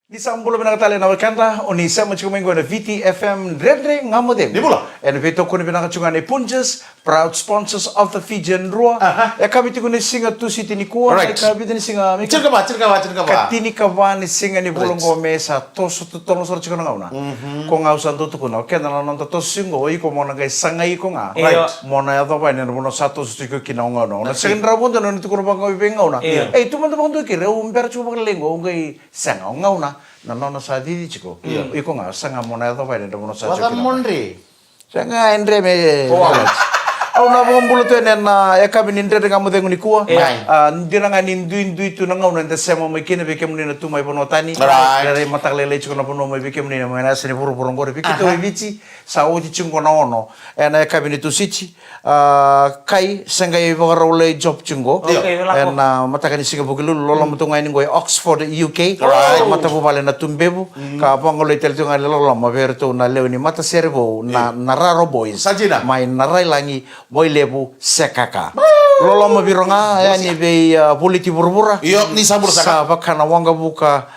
Nisambulo binakatali na wakanta o nisa machukumengo na VTFM Redre Ngamodem. Di pula. And vito ko ni binakachungan ni Punjas, proud sponsors of the Fijian Rua. Kami tigo ni singa tu si tinikuwa. Alright. Kami ni singa mi. Cerca ba. Katini kawan ni singa ni bulong ko mesa toso tono sor chiko ngauna. Ko ngau santo tu kuno. Kena na nanta to singo iko mo na gai sangai ko nga. Right. Mo na yato ba ni mo satu chiko kinaunga no. Na sendra mo to no tu kuno bang ngauna. Tu man bang tu kire umber chuba lengo ngai sanga ngauna. Na nono sa di chiko. Iko nga sanga mo na yato ba ni mo sa chiko. Wata monre. Sanga endre me. Au na bong bulu tu na kami nindre dengan mo dengu nikua. Ndira nga nindu tu na ngauna nda sema mo kine be kemuni na tu mai ponotani. Dari matak lele chiko na pono mai be kemuni na mai na sene puru puru ngore. Bikito vici sa odi chungo na ono. Na kami ni tu sichi. Kai sanga i ule job chungo. Na matakani singa bugilu lola mutunga ini ngoi Oxford UK. Matapu vale na tumbebu. Ka pangole tel tu ngali lola maverto na leo ni mata servo na raro boys. Sajina. Mai narai langi boy lebu sekaka. Lola mabironga ya ni be politi burbura. Iyo ni sabur saka. Sa bakana wanga buka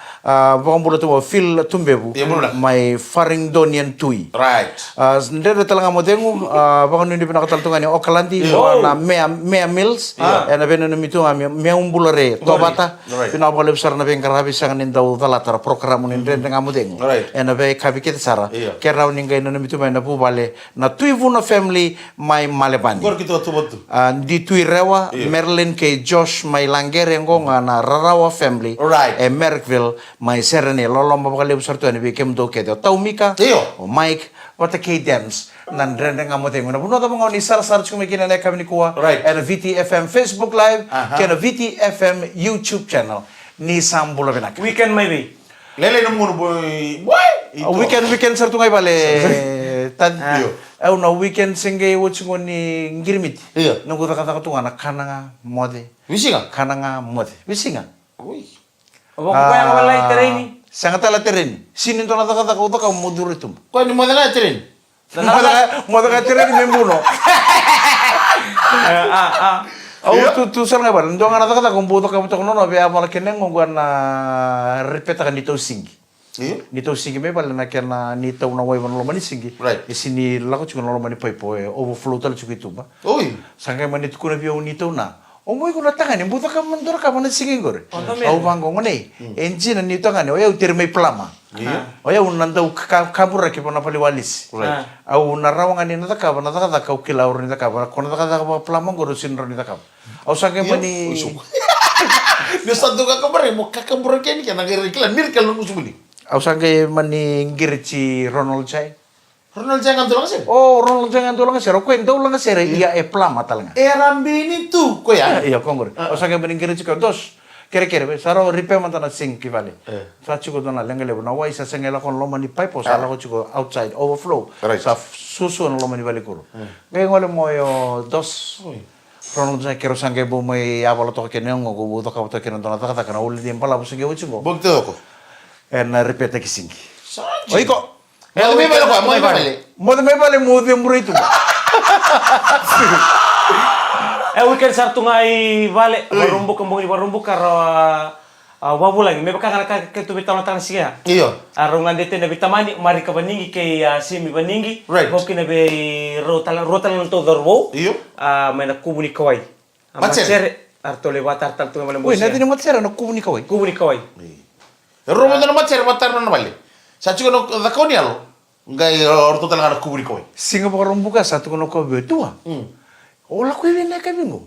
bukang tu fil tumbebu. Mai faring donian tui. Right. Ndere talanga modengu bakon ni pinakatal tunga ni Okalandi na mea mills na beno ni mitunga mea umbulare tobata pinakapalib sar na bengkarabi sang nindau talatar program ni ndere nga modengu na be kabikit sara kera uninga ino ni mitunga na bubale na tui vuna family mai malebani Gor kita tu betu. di tui rewa Merlin ke Josh mai langere ngonga na Rarawa family Merrickville mai serene lolo mabakali besar tu ni bikem do ke tau mika o Mike wata ke dance nan rende ngamote ngona buno ta ngoni sar chumi kina ne kami kuwa and VTFM Facebook live kena VTFM YouTube channel ni sambulo benak Weekend maybe. Lele nunggu boy. weekend sar tungai bale tad au na weekend singe wucungo ni ngirimit nunggu ta kata tunga na kananga mode kananga mode wisinga Obo ko yang walay tereni. sangat ala tereni sinin to na ta kata ko ta mudur itu Kau ni modal aja rin. moda ka tereni membuno tu sar nga ba ndo nga na ta kata ko buto ka buto no be amala keneng ngwan na repeta kan dito singi nito singi me bala na kena nito na way man lo mani singi isini lako chukon lo mani pai po overflow tal chukitu ba sangay manit ko na biyo nito na Omoy ko na tangan, buta ka mandor ka man singi gore. Au bango ngone. Engine ni tangan, oya utir may plama. Oya unanda kabura ki pona paliwalis. Au narawang ani na taka na taka ka kilaur ni taka ko na taka plama goro sinro ni taka. Au sangay mani Dia satu kakak beri mau kakak berken kan ngeri iklan miracle lu musuh ni. Au sangay mani ngirci Ronald Chai. Ronald jangan tulang sih. Oh, Ronald jangan tulang sih. Ko endo lang sih iya plama talanga. Rambini tu ko ya. Iya kongor. Au sangay mani ngirci ka dos. Kere saro ripe mantana sing kivale. Sa chuko dona lengele na wai sa sengela kon lo mani pipe sa la ko chuko outside overflow. Sa susu no lo mani bali kuro. Ngole moyo dos. Ronald sa kero sangay bo may abalo to keneng go buto ka to keneng dona ta kana uli di pala businge uchingo. Bogto ko. En ripete kisingi. Oi ko. Mau may bale ko, mau bale. Mo may bale mo di murito. Weekend sar tungai vale barumbu kembung barumbu karo wabu lagi. Me baka kana ke tu bitama tan siya. Iyo. Arungan dete na bitamani mari ka baningi ke simi baningi. Hoki na be rotal to dorwo. Iyo. Me na kubuni kawai. Macere artole watar tal tunga Uy, nanti na matsera no kubuni kawai. Kubuni kawai. Romo na macer matar na bale. Sa chuko no da ko ni alo. Ngai orto tal ngara kuburi ko. Singa pa rumbuka satu kono ko betua. Ola ko ibin na kabingo.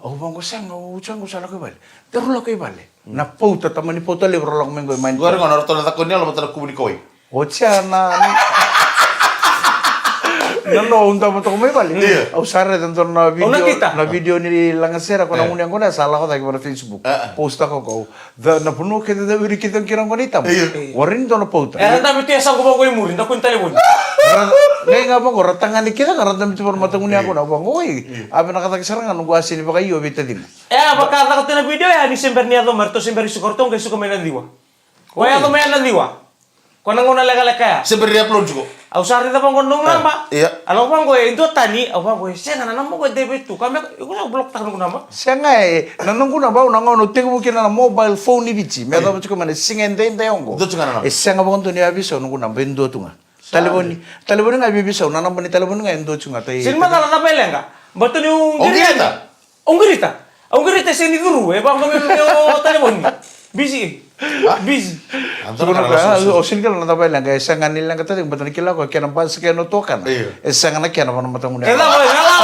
Au bango sanga uchango sala ko bale. Pero la ko ibale. Na pauta tamani pauta libro la ko mengo main. Gua ngono orto da ko ni alo matar kuburi ko. Ocha na no unta mo to may bali. Au sare tanto na video ni langasera ko na unyang ko na sala ko ta ko Facebook. Posta ko ko. Na puno ke da wiri kitang kirang ko nitam. Warin to na pauta. Na bitu esa ko ko murin na kun talibon. Ngay nga ba ko ratangan ni kita karena dami tupar matang unya ko na bang oy. Abi nakatag sarangan nung asin pa kayo bita din. Baka takot na video ya ni sember ni ato marto sember sukortong kay suko may nadiwa. Kaya ato may nadiwa. Ko nang una lega kaya. Sember dia upload juga. Au sari ta bang gondong namba. Iya. Alo bang gue itu tani, au bang gue saya nana namba gue debit tu. Kami aku nak blok tak namba. Sengai nanunguna ba unanga no tengu kina na mobile phone ni bichi. Me da buko mane singende ongo. Do chunga na. E senga bonto ni abiso nunguna bendo tunga. Telefoni nga bibiso na namba ni telefoni nga endo chunga tai. Sin mata na pele nga. Bato ni Unggerita. Unggerita sini guru bang kami telepon. Busy. Busy. O sin kala na pele nga senga nila nga tadi bato ni kila ko kena pas kena tokan. E senga na kena pa matang muna. Kela boy ngala.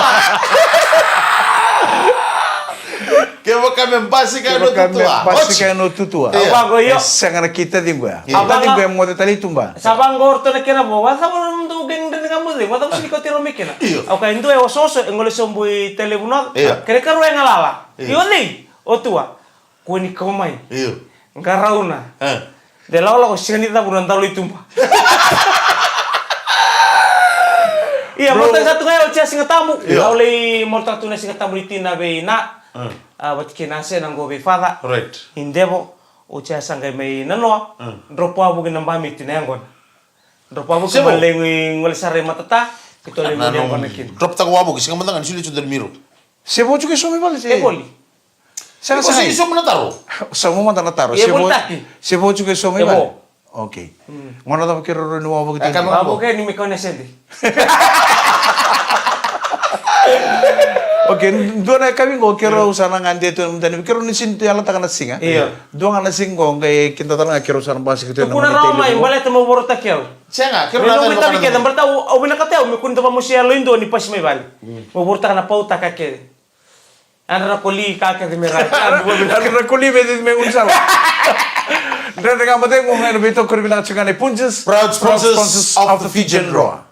Kaya kami basikan no tutua. Basikan no tutua. Apa ko yo? Senga na kita dingwa. Apa Kita dingwa mo detali tumba. Sabang gorto na kena bo. Wasa mo nung geng den kamu de. Wata sini ko tiro mikena. Okay, indo e ososo engole sombui telefono. Kere karu e ngalala. Yo ni. O tua. Ko ni komai. Iyo. Ngarauna. De laula ko sini ta buran talu itumba. Iya, mo ta satu ngayo cia singa tamu. Lauli mo ta tuna singa tamu itina be na. Wat kinase nang go be fada. Right. Indebo o cia sanga me nano. Dropo abu ke namba mi tinangon. Dropo abu ke Sebo? malengi ngol sare matata. Kito le mo nang konekin. Drop tak wabu kisah kamu tangan sili cuder miru. Sebo chuke somi bale. Eboli. Senga Kau sih iso menataro. Samo mata na taro. Eboli taki. Sebo chuke somi Ebo. bale. Okay. Ngona ta kero ro ni wabu kita. Akan Abu ke ni me konesende. Okay, dua kami go kero usana ngande tu mtani kero ni sin ala takana singa. Iya. Dua ngana singo ngai kita tala kero usana basi kita Kuna roma imbale temo borota keu. Cenga, kira Kero nata mi tabi ke dambar tau au bina kateu mi kun tapa musia loindo ni pas me bali. Mo borta kana pauta ka ke. Andra koli ka ke de me ra. Kira kuli me unsala. Ndra ngam bote ngai no bito korbina chungane punches. Proud sponsors of the Fijian Raw.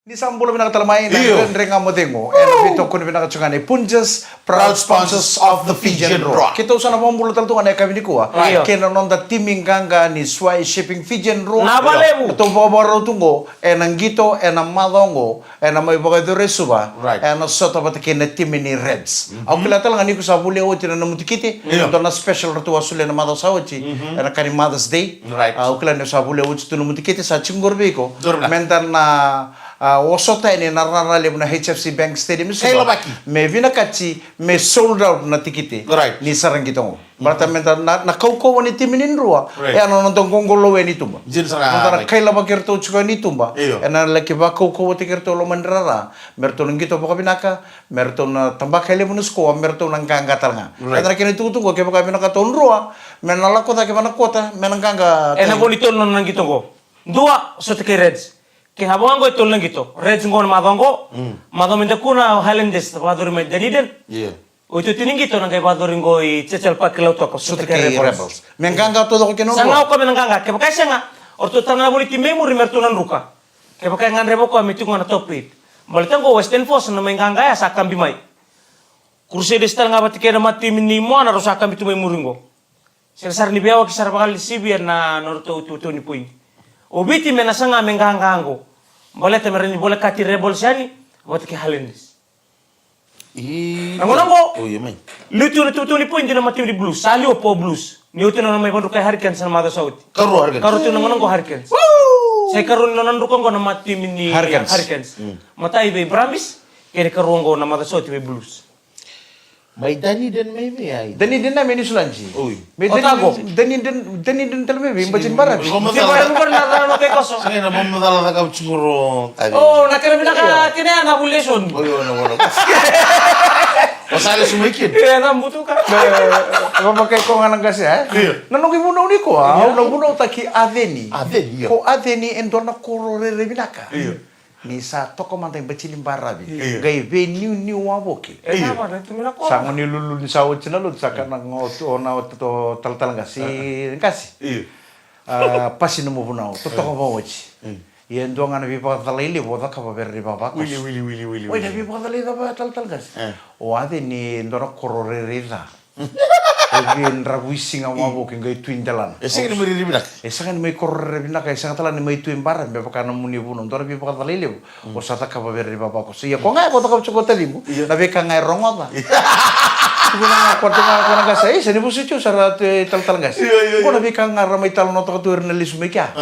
Ni sambulo bina katalmay Iyo. na ngam bote ngo. Eno bito korbina chungane punches. Proud sponsors of the Fijian Raw. Kita usana pambulo tal tu ane kami ni kuwa. Iyo. Kena nonda timing ganga ni swai shipping Fijian Raw. Nabalebu. Ito babaro tungo, enang madongo, may bagay do resuba, Right. soto bata kena timini reds. Ako kilata lang ko sa buli oti na namutikiti, ito na special ratu wasuli na madaw sa oti, kani Mother's Day. Right. Ako kilata sa buli oti ito namutikiti sa Chingorbe ko, Dorna. mentan na wasota ini nararali mo na HFC Bank Stadium Kailan baki? me vinakachi me sold out na tikiti Right. ni sarang kitong berarti mentan na kaukaw ni timinin ruwa Right. ano nantong kongolo ni tumba Jin sarang nantang kaila bakirto chuka ni tumba Iyo. ena laki ba kaukaw tikirto lo mandrara merto nang gito baka binaka merto na tambak hele munusko merto nang kanggatal nga Right. ena kini tutu ko ke baka binaka ton ruwa menala kota ke mana kota menang kangga Ena bonito non nang gitu go. Dua sote ke Reds. Ke habongo ito lang gitu. Reds ngon madongo. Madom kuna Highlanders padori me Daniden. Iya. O ito tining gitu nang kay padori ngo i Chechel Park laut ko sote ke Rebels. mengkangga todo ko kenon Sanga ko menanganga ke bakay nga. Orto tanga boniti memory mertunan ruka. Ke bakay ngan rebo ko mitu ngana topit. Balitan ko Western Force na menganga ya sakam bimay. Crusaders nga bati kena mati minimo na rosakam bitu memory ngo. Sir ni biawa kisar bakal sibir na norto tutu ni puing. Obiti menasanga mengangango. Boleh temerini boleh kati rebel sani, buat ke Highlanders. Nangonango. Oh iya main. Lutu ni puing dina mati di blues. Sali opo blues. Ni uti na may kondu kay Hurricanes na mada Saudi. Karu harga. Karu tu nangonango Hurricanes. Saya karu nanandukang ko na mati ni Hurricanes. Matai be Brambis, kaya karuang ko na mada Saudi be blues. May Dani dan maybe ay. Dani din na meni sulanji. Uy. Otago. Dani din talme bacin barat. Di ba yung ko na kay koso? Saya nak memadala tak kau cunguro tadi. Oh, nakarabi na ka kina na bulleson. Oh iya, no. Pasal sumikin. Kaya na buto ka. Apa pakai ko nga nanggas ya? Nanong ibunaw ni ko ah. Unang bunaw taki Adeni. Adeni, iya. Ko Adeni endor na koro re binaka. Iya. Ni sa toko mantay bacilin barabi. Iya. Gay ve new waboki. Eh, nama na tumina ko. Sango ni lulu ni sawot sinalud sa kanang ona to tal ngasi kasi. Iya. Pasin mo bunaw. Totoo ba wachi? Yan doang nga nabipatalili bo da kababer ri baba. Willy. Oy, nabipatalili da ba tal gas. O Adeni endor na koro re rida. Ogin raguising ang waboki gay twindalan. Ese ni meri binak. Esa kan may korre bina kay sa talan ni may tuim baran be baka namuni bunon dora bi baka taliliw o sa ta ka ba beri baba ko siya ko nga ko ta ka chukota di mo na be ka nga rongo ba Kuna kuna gasai seni busicu sarat tal gas. Kuna bika ngara mai tal noto tu ernelis mekya.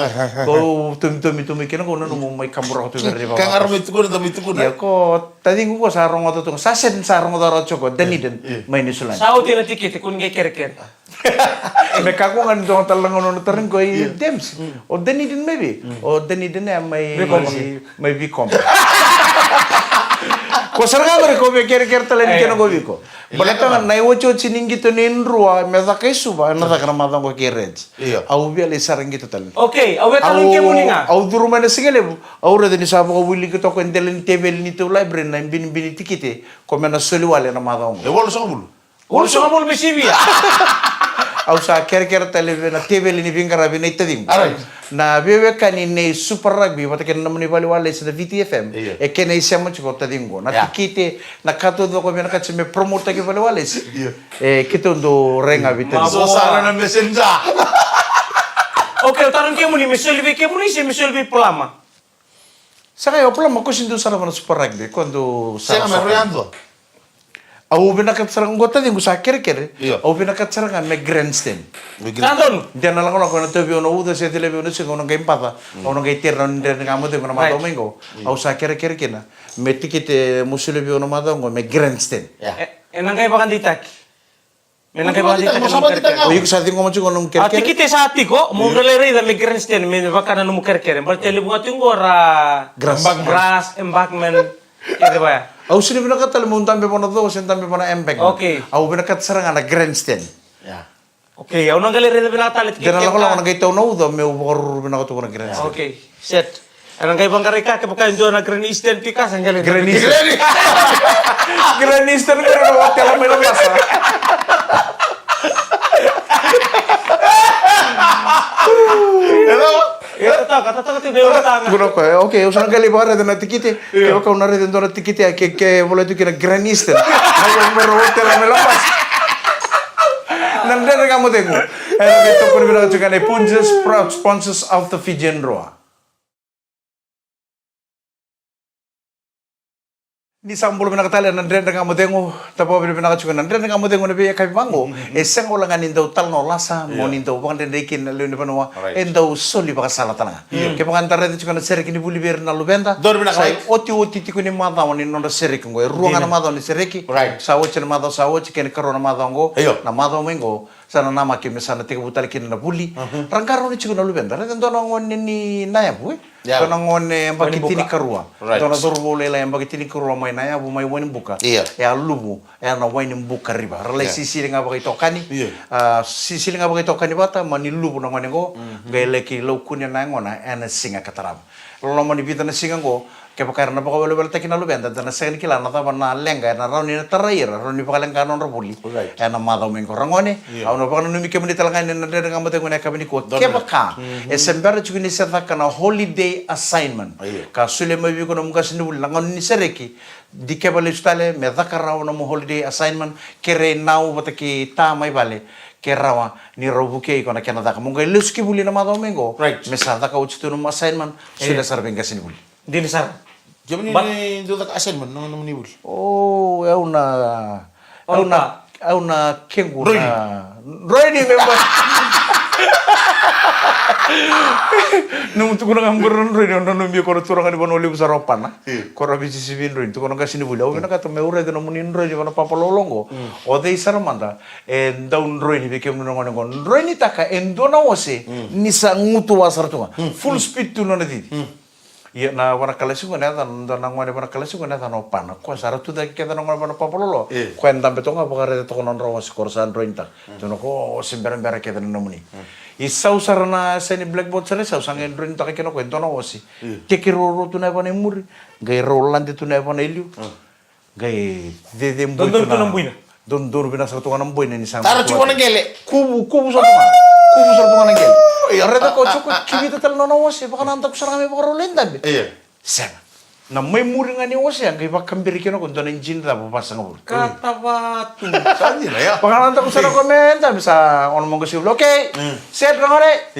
Ko tum itu mikir ko nanu mai kambur tu berri baba. Kang arme itu kuna demi itu kuna. Ya ko tadi ko sarong oto tu sasen sarong oto choko deni den mai ni sulan. Sao tira tikit kun ge ker. Meka ko ngan dong talang ono tereng ko dems. O deni den maybe. O deni den mai bikom. Ko sarga bare ko be ker talen kena go biko. Balata nai ocho chiningi to nenrua meza kai suba na da kana madang ko kerets. Au bi ale sarangi to talen. Okay, awe talon ke muninga. Au duru mana singale au re deni sabo ko wili ko to ko ndelen tebel ni to library na bin tikite ko mena soli wale na madang. E wolo so bulu. Wol so mol mesivia. Au sa ker tele na tebel ni bingara bi na itadim. Alright. Na bebe kani ne super rugby wata ken namni bali wale sa VTFM e ken e siamo chiko tadingo na tikite na kato do ko bena kachime promote ke bali wale e kito ndo renga vitali So sara na messenger. Okay, talon ke muni mesolvi ke muni se mesolvi plama. saka yo pula mako sindu sara mana super rugby quando Sega me royando. au bena katsarang gota dingo sa kere Iya. au bena katsarang me grandstand Tanton. dia na lang ko na tebi ono uda se telebi ono se ono game pata ono game terra ndere ngamo de ma domingo au sa kere kena me tikite musule bi ono madongo me grandstand Enang kay bakan ditak. Menang kay bakan ditak. Mo sabat kita o ngau. yuk sa tingo mo chiko nung kere Ati kite sa ati ko, mo galere da me grandstand me bakana no muker-ker. Berarti bunga tinggo ra grass embankment. Kaya ba? Au sini bina katal mo tambe pono do sen tambe pono empeng. Okay. Au bina kat sarang ana grandstand. Ya. Okay, au nang galere da binatalit Dena la kola na gaito no do me ubor bina ko na grandstand. Okay, set. Enang kay bangkarika ke bukan jo na grandstand pikas ang galere. Grandstand. Grandstand ko na hotel me lo masa. Hello. Kata tu de utang. Guno ko okay usang gali bare na tikite. Ke ko na reden do na tikite ke vole tu kina grandstand. Ayo me ro hotel me lo masa. Nandere kamu tengo. Era que to por bina tu kana punches proud sponsors of the Fijian Roa. Ni sambul bina katala nandere kamu tengo tapo bina kachuka nandere kamu tengo ne be kapi mango eseng ulangan indo tal no lasa mo nindo bukan den rekin le ne panwa endo soli baka sala tana ke bukan tare de chukana serek ni buli ber na lubenda Dor bina sai oti tikuni mada woni no serek ngo ruanga mada ni sereki sa oche mada sa oche ken karona mada ngo na mada mengo sana nama ke mesana tiga butal kin na buli rangkaro ni chukana lubenda re ndo no ngoni ni naya bu to no ngone mbakitini karua to no dorbo lela mbakitini karua mai naya bu mai wani buka ya lubu ya na wani buka riba rela sisi nga bagi tokani sisi nga bagi tokani bata mani lubu na ngone go gele ki lokuni na ngona ena singa katarab lo mani bita na singa go ke pakar na baka wala takina lu benda na sen kila na taba na lenga na rauni na tarair rauni pakalenga non robuli ena madaw men ko rangone au no pakano numi kemuni talanga na de ngamate ngone kabini ko ke baka esembera chukini seta kana holiday assignment ka sule mabi ko no mukas ni langon ni sereki di ke bale stale me dakara no holiday assignment kere nau bataki ta mai bale kerawa ni robuke ko na Canada ka mungai luski buli na madaw mengo mesada ka uchitu no assignment sule sarbenga sinibuli Dini sar. Jam ni do tak assignment no no nibul. Oh, é uma kengu na Roy ni member. Nung tu kurang amgur Roy no no mi ko turang ni bono libu saropan na. Ko rabi si sibin Roy tu kono kasini bula. O na ka to me ure de no munin Roy kono papalolongo. O de saramanda e daun Roy ni bekem no ngono. Roy ni taka endona ose ni sa ngutu wasartunga. Full speed tu no na di. Iya na wana kalesu ko na tan na ngwane wana kalesu ko na tan opan ko sara tu da ke tan ngwana wana papololo ko en tambe to nga bakare to konon ro korsan rointa to no ko simbere mbere ke tan namuni isa usarna seni blackboard sare sa usangen rointa ke no kwento no osi te ke ro tu na bana muri gai rolande tu na bana iliu gai de mbu tu na buina don bina sa to kana mbu ni sa Tara chuko na gele. kubu sa to kana gele Arreda ko chuko kibita tal no wose baka nanta ko sarami baka rolenda be. Sen. Na may muri nga ni wose ang iba kambiri kino kun don engine da papasa nga bul. Kata batu. Sandi na ya. Baka nanta ko sarami komenta bisa ono mong kasi okay. Set lang ore.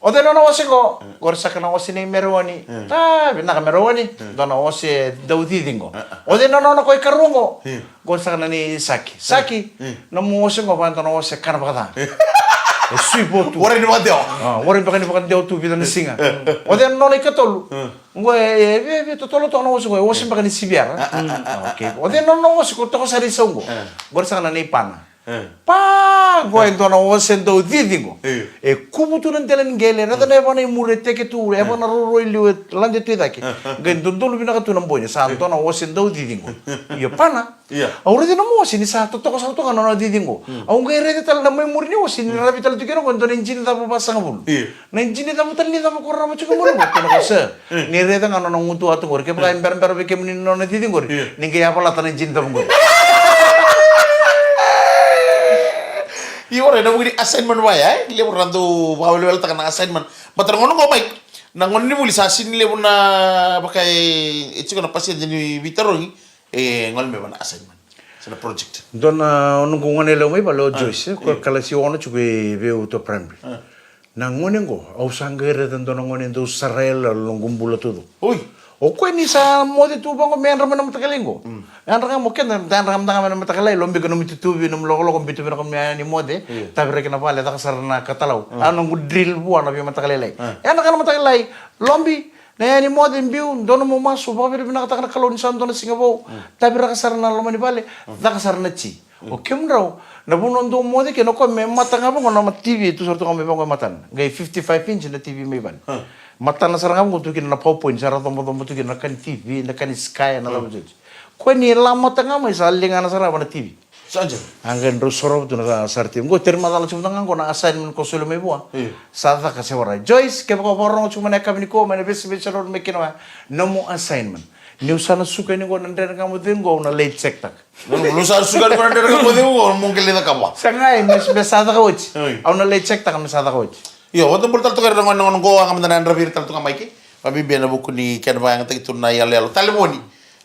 Ode no wose ko gorsa kana wose ni merwani. Bina ka merwani. Dona wose daudidingo. Ode no ko ikarungo. Gorsa kana ni Saki. Saki no mo wose ko panta no wose kana bakata. Sui botu. Ora ni mateo. Ora ni bakani bakani deu tu vida na singa. Ode no ni katolu. Ngoe to tolo to no wose ko wose bakani sibiara. Okay. Ode no wose ko to sari songo. Gorsa kana ni pana. Pa goendo na osendo didingo kubutu nan telen gele na tane bana mure teke tu e bana ro liu lande tu dake gendo dolu bina tu nan bonya sa to na osendo didingo yo pana aure de no mo sini sa to ko sa to kana na didingo au ngere de tal na mai murni o sini rabi tal tu kero gondo ninjini ta pa pasang bul na ninjini ta mutal ni ta ko rama chuko mo ko na sa ni re ta kana na ngutu atu gor ke ba ember be ke mni no na didingo ninge ya pala ta ninjini ta ngor Ora na mugri assignment wa ya, le rando bawel ta kana assignment. Batar ngono ko Mike. Na ngono ni muli sasin le na pakai itu kana pasien jadi vitarongi ngol me bana assignment. Sana project. Dona ono ngone le mai balo Joyce ko kala si ono chuke ve auto primary. Na ngone ngo au sangere dan dona ngone do sarel longumbula tudo. Oi. O ko ni sa mode tu bango men ramana matakalingo. An ranga mo ken dan ram tanga men matakalay lombi ko numiti tubi num loko bitu ben ko men ni mode tabre ke na pale ta kasarna katalaw. Ano ngo drill bu ana bi matakalay. An ranga matakalay lombi na ni mode mbiu dono mo maso ba bi na katakana kalon sa dono singabo. Tabre kasarna lomani pale ta kasarna chi. O kemraw na bunon do mode ke no ko men matanga bango na TV tu sorto ko me bango matan. Gai 55 inch na TV me ban. Mata na sarang mo tukin na PowerPoint sara tombo tukin na kan TV na kan Sky na labo judge ko ni lama tanga mo sa linga na sara na TV Saja. angin ro soro tu na sarti ngo terma dala chuma tanga ko na assignment ko sulo me bua sa ta ka se wara Joyce ke ko porong chuma na kabini ko mane bes bes ro me kinwa no mo assignment ni usana suka ni ko na ndera ka mo dingo na late check tak Lu sa sugar ko na dere ko mo mong kele na kaba. sangai mes besada ka uch au na late check tak mesada ka uch Yo, waktu bertal tukar dengan orang goa ngam dan Andra virtal tukang maiki. Pabi biana buku ni kan bayang tak itu na yalo teleponi.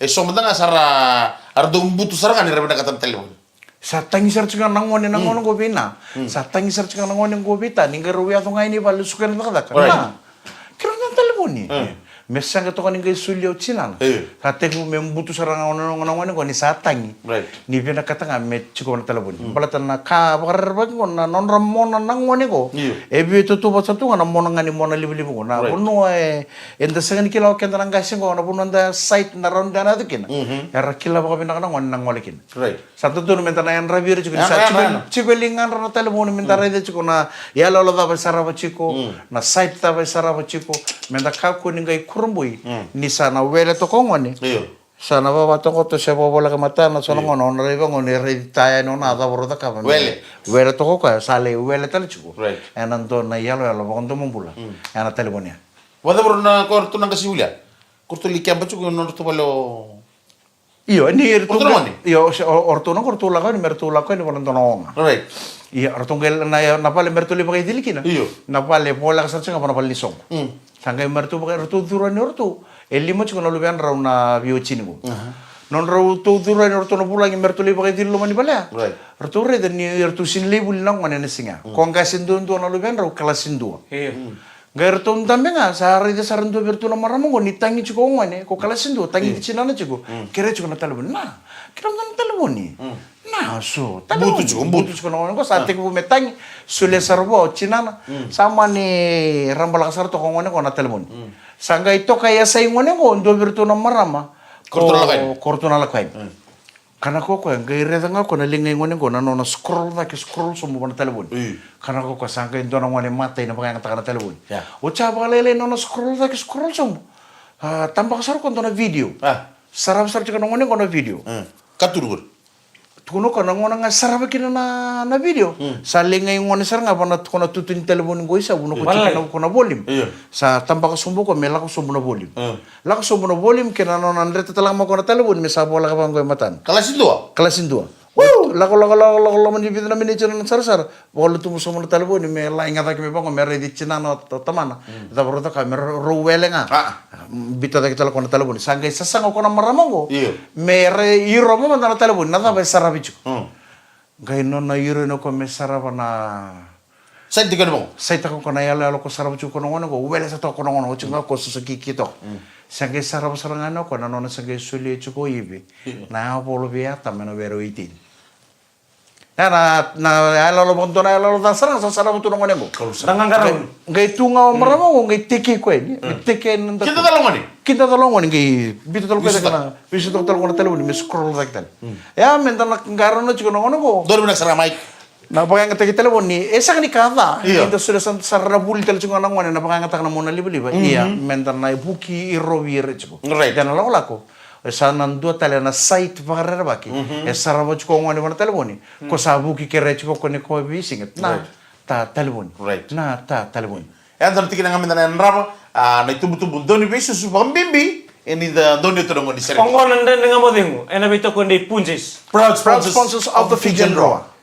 So mendang asara ardo butu sarangan ni rabena kata teleponi. Sa tangi search ka nangone go bina. Sa tangi search ka nangone go bita ninga ruya to ngai ni balu sukan na kada. Na. Kira na teleponi. Mesang ka to ka ninga sulio china. Sa teku membutu sarang ngone go ni sa tangi. Ni bina kata nga met chiko na teleponi. Balatan na ka barba ko na non ramon na nangone go. Ebi to to basa to na mon ngani mon libi ko na bono enda sangan kila ka nang gasing go na bono nda site na ronda na dikin. Era kila ba bina ka nang ngolekin. Satu tu minta na yan rabir chiko sa chiko lingan na teleponi minta ra de chiko na yalo lo da saraba chiko na site ta ba saraba chiko minta ka ko ninga kurumboy ni sana wele to ko ngone. Sana ba to ko to se bola ka mata na sono ngono na reba ngone re taya no na da boroda ka wele to ko ka sale wele tal chiko. Enanto na yalo yalo ba kondo mumbula. Ana teleponia. Wada berna ko tu nang kasiulia. Kurtu likiam bacu ko no to balo. Iyo, ni orto la kan mertula kan bolan tononga. Right. Iya, orto gel na pale mertuli pakai dilikina. Iyo. Na pale pola ka sarchenga pana pale song. Sangkai mertu pakai orto durani orto. Elimo chiko na lubian rauna biochini go. Non rau to durani orto no pulang mertuli pakai dilu mani pale. Right. Orto re dan ni orto sin lebul nang mana nesinga. Kongka sindu na lubian rau kelas sindu. Gair tom tambe nga sa hari de saranto bertu na maramo ko ni tangi chiko ngone ko kala sindo tangi di china na chiko kere chiko na talabon na kira na talabon ni na so butu chiko na ko sa te ko metangi sule sarbo china na sama ni rambala kasar to ko ngone ko na talabon sanga ito kaya sa ngone ko ndo bertu na marama korto na lakay kana ko gaire danga ko na lingay ngone ko na no scroll so mo na talabon kana ko sangka ndo na ngone matay na pakay ngata na talabon o chaba lele no scroll so mo tambah kasar ko na video sarap chika ngone ko na video Katurur. tuno ko na ngone nga sarap kina na video sa lingay ngone sar nga na ko na tutun talabon ko isa uno ko chika na ko na volume sa tambah kasumbo ko mela ko sumbo na volume la ko sumbo na volume kina no andre talang mo ko na talabon me sa bola ka bang ko matan kalasin dua lako mani bidana mini chana sar bolu tu muso mo talabo ni me la ingata ki me bango me redi china no tamana da borota ka me ro welenga bita da kitala ko talabo ni sangai sasang ko na maramongo me re iro mo na talabo na da ba sarabichu gai no na iro no ko me saraba na Sai tiga mo. Sai tako kona yala ko sarabu chu kono ngono go wele sa to kono ngono chunga ko su kito. Sange sarabu sarangano ko na nona sange suli chu ko ibi. Na polo bia tameno vero itin. Na yala lo bonto na yala lo dasara sa sarabu tu ngono go. Nangangarang. Ngai tunga marama go ngai tiki ko ni. Tiki nanda. Kita talong ni. Kita talong ni ngai bitu talong ko kana. Bisu talong ko telu ni scroll daktan. Ya mentana ngarono chu kono ngono go. Dor binak saramai. Napakangata kita telepon ni, esang ni kata, Iya. itu sudah sarabul tel cunga nang wana napakangata kana mona liba. Iya, mentar na buki irovir ciko. Right. Dan law lako. Esa nan dua tali na site pakarera baki. Esa rabo ciko ngone wana teleponi. Ko sa buki kere ciko ko ni ko bisinget. Na ta teleponi. Right. Na ta teleponi. Antar tikin ngamin na rama, na tubu doni besu su bimbi. Ini the doni to ngoni sere. Pangkonan dan dengan modengu. Ena bito ko ndi punjes. Proud sponsors of the Fijian Roa.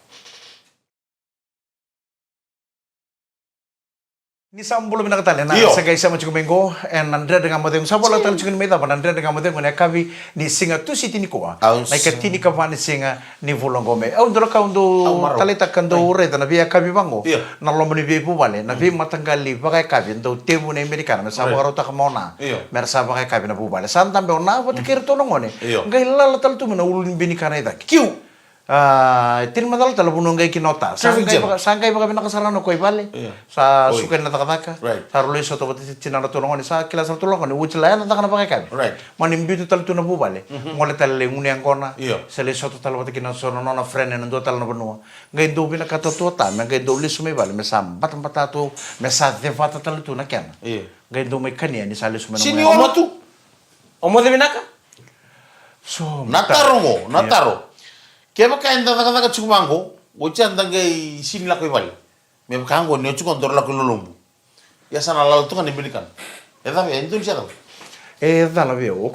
Ni sambulo mina katale na Iyo. sa gaisa mo chukumengo and nandre dengan modeng sabola tal chukun meta pa nandre dengan modeng ne kavi ni singa tu siti ni koa Aus. na katini ka pani singa ni volongo me au ndro ka undo maro. talita kando reta na via kavi bango Iyo. na lomo ni vi bale na vi matanggali bagai kavi ndo tebu ne amerikana me sabo rota ka mona Iyo. mer sabo kai kavi na bale santam be ona bot ker to ngone Iyo. ngai lala tal tu mina ulun bini kana ida kiu tin madal talo bunong gay kinota. Traffic jam. Sangkay baka pinakasarano ko ibali. Iya. Sa Oy. suken na takataka. Right. Sa rulo iso to pati tinara tulungan sa kila sa tulungan uchilayan na takana pakay Right. Manimbitu talo tuna bubali. Ngole talo lengun yang kona. Iya. Sa liso to talo pati kinasono na friend na ndo talo na banua. Ngay do pinakatoto ta, ngay do liso may bali, may sambat ang patato, may sa devata talo tuna kyan. Iya. Ngay do may kanya ni sa liso may Sini ono tu. Omo de binaka? So, Nataro mo, nataro. Kaya kain tanda chukumango, uci andangay sini lako ibali. May kango ni chukon dor lako lulumbu. Ya sana lalu tu kan diberikan. Ya tapi itu siapa? Dalla via. O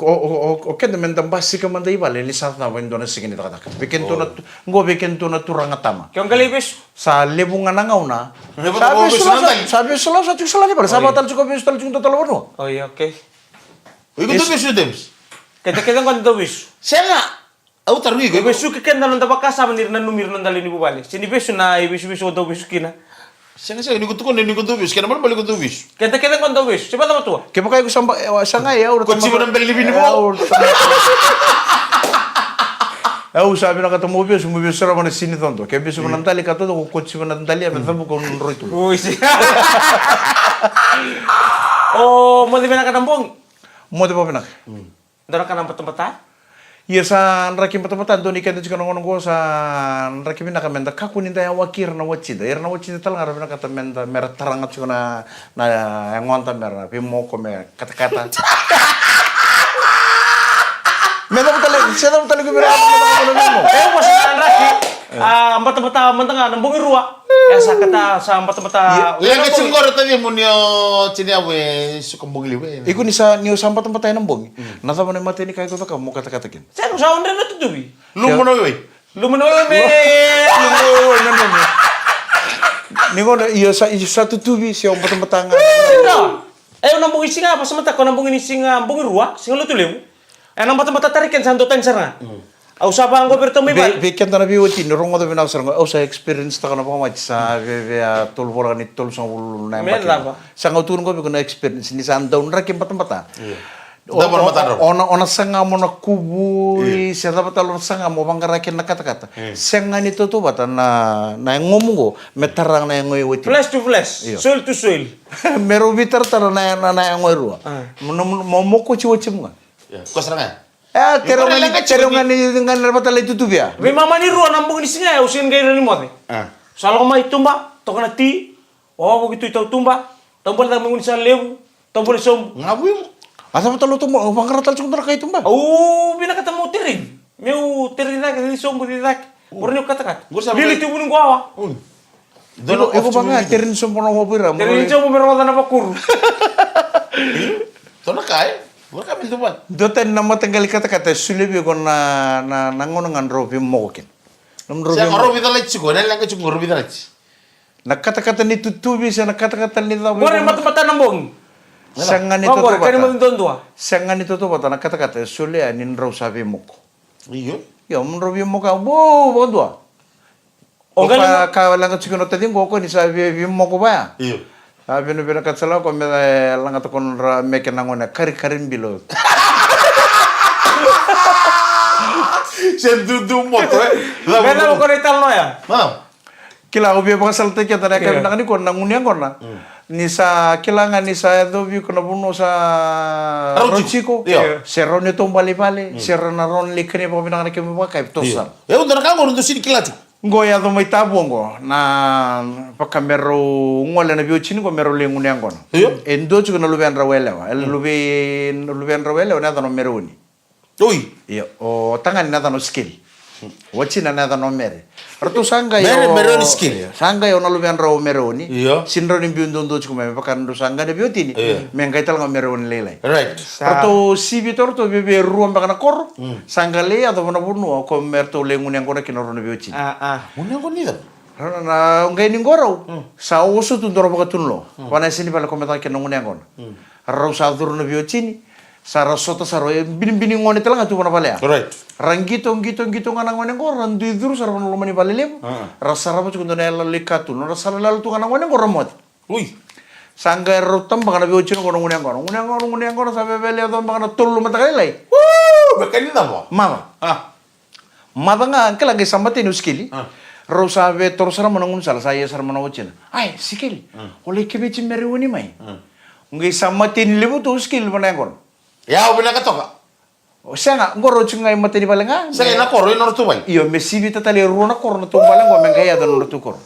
kende mentan basika manda ibale ni sa na wendo na sigini takataka. Bikento na ngo bikento na turanga tama. Kaya ang galibis? Sa lebungan na ngauna. Lebu na ngauna, sinantay. Sabi sula sa tsala ni para sa batal chuko bis tal chung total wono. Oh iya, okay. Ikut tu besu dems. Kita kan do bis. Saya nggak. Aku taruh Ibe gue. su keken nan da bakasa manir nan numir nan dalini bubali. Sini besu na ibe su do besu kina. Saya nggak ikut tu kan ikut tu besu. Kenapa balik ikut tu besu? Kita kan do besu. Siapa tahu tua? Ke pakai ko samba sanga ya ur Kotsi mo nang beli bini mo. sabi na katamo bis mo bis ra man sini tonto. Ke bis mo nan tali kato ko kotsi mo nan tali amen tabu ko roito. Uy, si. Oh, mau di mana ka nambong? Mo de pa pinak. Dara ka nang tempat. Iya sa nraki mata-mata do ni kenda juga nongon go sa nraki mina kamenda kaku ninda ya wakir na wachida ir na wachida tal ngara mina kata menda mer taranga juga na yang ngonta mer pimo ko me kata-kata meda betul ko mer Mas nraki. Tempat mentang nambong irua. Ya sa kata sa tempat. Yang kecil kau tadi mau nyo cini apa sukumbung liwe. iku ni sa niyo sampa tempat tayo nambong nasa mo mati ni kay ko ka mo kata-kata kin Saya sa onda na tutubi. Lu mau nyo Lu menoy me. ningo na iya sa tutubi siya ang patang-patanga Sino? Nambong isinga apa semata ko nambong ini singa nambong irua, singa lu tulemu. Nang tempat tarikan sa andotan sarna. Au saba ang goberto may ba? Bikin tanah biwati rongo do binaw sarang o sa experience ta kana pa mach sa tol bora ni tol sa ul na Merda ba? sa ngauturun ko na experience ni sa andaw na kim patambata Dapat mataro. ona sanga mo na kubu sa dapat talo sanga mo bangarakin na kata-kata sanga ni to bata na ngomong go metarang na ngoy wati Flash to flash, Iyo. soil to soil. meru bitar tar na ngoy ruwa mo ko ci wati mo Kau serangnya? terong ni dengan dapat itu tuh ya May mama ni ruwa nambong ni singa usin gay ni mo. Salo ko may tumba, to kana ti. Oh, begitu itaw tumba. Tombol na mangun sa lewu. Tombol som. Ngapain mo? asa betul tuh mau pangkaratal chung kay tumba Oh, binakatamu tirin. Meu tirin na kasi som budidak. Murni katakat. Dili tu bunung gawa. Dulu aku bangga terin sempono mo pira. Tirin som meron na pakur. Tuh nak kaya? Mereka pintu ban. Doten nama tenggali kata-kata sulibi kon na nangon ngan robi mokin. Saya ngoro kita lagi cukup, dan lagi cukup ngoro kita lagi. Na kata-kata ni tutubi sa na kata-kata ni tawo. Bore mata-mata nambong. Sangan ni Oh, toto bore kani mo bata. don tua. Sangan ni toto bata na kata-kata sulia nin ro sabi moko. Iya. Ya mun robi moka bo dua. O galing ka lang at siguro tadi ko ni sabi mo ko ba? Iyo. Sabi no bina katsala ko me lang at kon ra me kenangona karin bilo. Sen dudu moto Gana ko rin talo ya. Kila ko biya baka salte kita na kami nakani ko nang unyang ko na. Ni sa kilangan ni sa do bi ko na buno sa Rochiko. Serro ni tong bali-bali, serro na ron likne pa pinang kami ba kay tosa. Ya udah kan ngurun tuh sini kilatu. Ngoya do may tabong ko na pakamero ngole na biyo chini ko mero lengun yang ko. Endo chuko na lubian rawele wa. Lubian rawele na no meroni. Uy. Iyo o tangan na no skill. Wachina na no mere. Artu sangga yo Meroni skill. Sangga yo na lubian raw meroni. Iyo. Sinro ni biyo ndo chuko me pakan do sangga de biyo tini. Mengkai tal meroni lelai. Right. Artu si bitor to bebe ruam pakana kor. Sangga le ato na bunu ko merto lengun yang ko na kinoro na biyo chini. Muna ko nida. Na ngai ni ngorau sa usu tu ndoro baka tunlo wana sini pala kometa ke nongone ngon rau sa duru no bio chini sa rasota sa roe bin ngone telanga tu wana pala Right. rangito ngana ngone ngor randu duru sa rono mani pala lem rasa rabu chundo na la likatu no rasa lalu tu ngana ngone ngor mot Uy. sangga rutam baka bio chini ngone ngone sa bebele do baka tulu mata lai Bekani namo. mama mata nga kala ge sambati no skili Rosa ve torosara manangun sala saya sar manawcina. Ai sikil. Oleh kebe cimmeri woni mai. Ngai samatin lebu tu skill manangon. Ya ubina katoka. O sanga ngoro cungai mateni balenga. Saya na koro inor tu bai. Iyo mesi bita tali runa korna tu balengo mengai ada nor tu kor.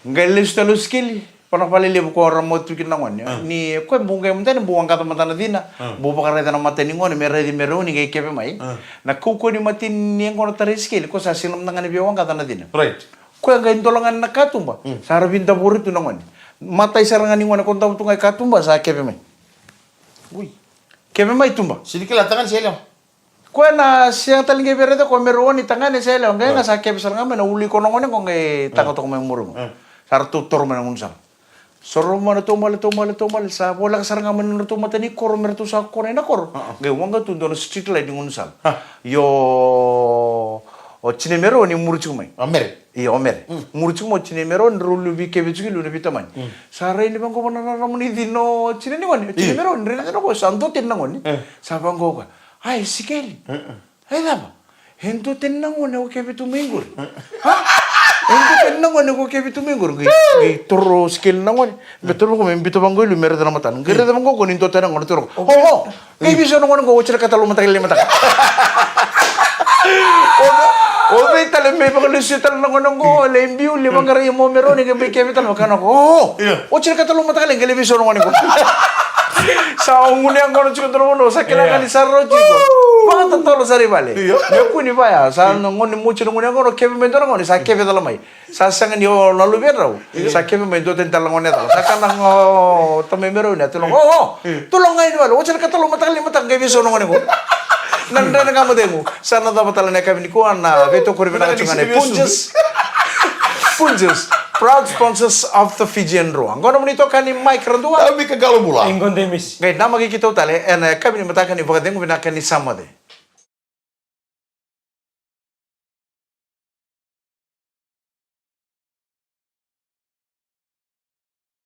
Ngai listalo skill. Panak pali lebu ko ramot pikin nangon. Ni ko bungai mutane buang kata matana dina. Bu pakare tana mateni ngon mere di meroni ngai kebe mai. Na kuko ni matin ni ngono tari skill ko sa sinam nangani biawang kata na dina. Right. Ko nga intolangan na katumba. Sara binta burito nangon. Matay sarangan ni ngona konta tungai katumba sa kebe mai. Uy. Kebe mai tumba. Sini kilatangan sila. Ko na siyang talinge bereda ko meron ni tangane sa elo. Nga sa kebe sarangan na uli ko nangon ko ngay tango to ko may muro. Sara tutor man ngun sa. Soro mana tumal sa bola sarangan man no tumatani kor merto sa kor na kor. Ngay wanga tundo no street light ngun sa. Yo o chinemero ni muruchu mai. Amere. Iya omer. Muruchu mo chinemero rulu bi kebe chuki lu ne bitaman. Sara ini bang ko mana ramuni dino chine ni wani. Chinemero ni ko santo tenang wani. Sa bang ko ka. Ai sikeli. Ai daba. Hento tenang wani o kebe tu minggur. Ha? Hento tenang wani ko kebe tu minggur. Gi toro skill nang wani. Betul ko men bito bang ko lu mere dana matan. Gere dama ko ninto tenang wani toro. Oh. Kai bisa nang wani ko ucer kata lu mata kali mata. Obe tale me baka lusi tale nang nang le imbiu le bangara yo momero ni ke ke vital makana ko o chira katalo mata kale ngele biso nang ko sa ngune ang kono chikotro no sa kila kali sarro chiko baka tolo sari bale me kuni baya sa ngone mucho ngune kono ke me ndoro ngone sa ke vital mai sa sangan yo lalu berau sa ke me ndo tental ngone ta sa kana ngo to me mero ni tulong tulong ngai bale o chira katalo mata kale mata ngele biso nang ko Nanda na kamu demo. Sana dapat talanya kami ni kuan na beto koribena kacungane Punjus. Proud sponsors of the Fijian Ruang. Kono menito kani Mike Randua. Kami ke galo bula. Ingon demis. Gay nama kita utale. Kami ni matakan ni bagadengu bina kani samade.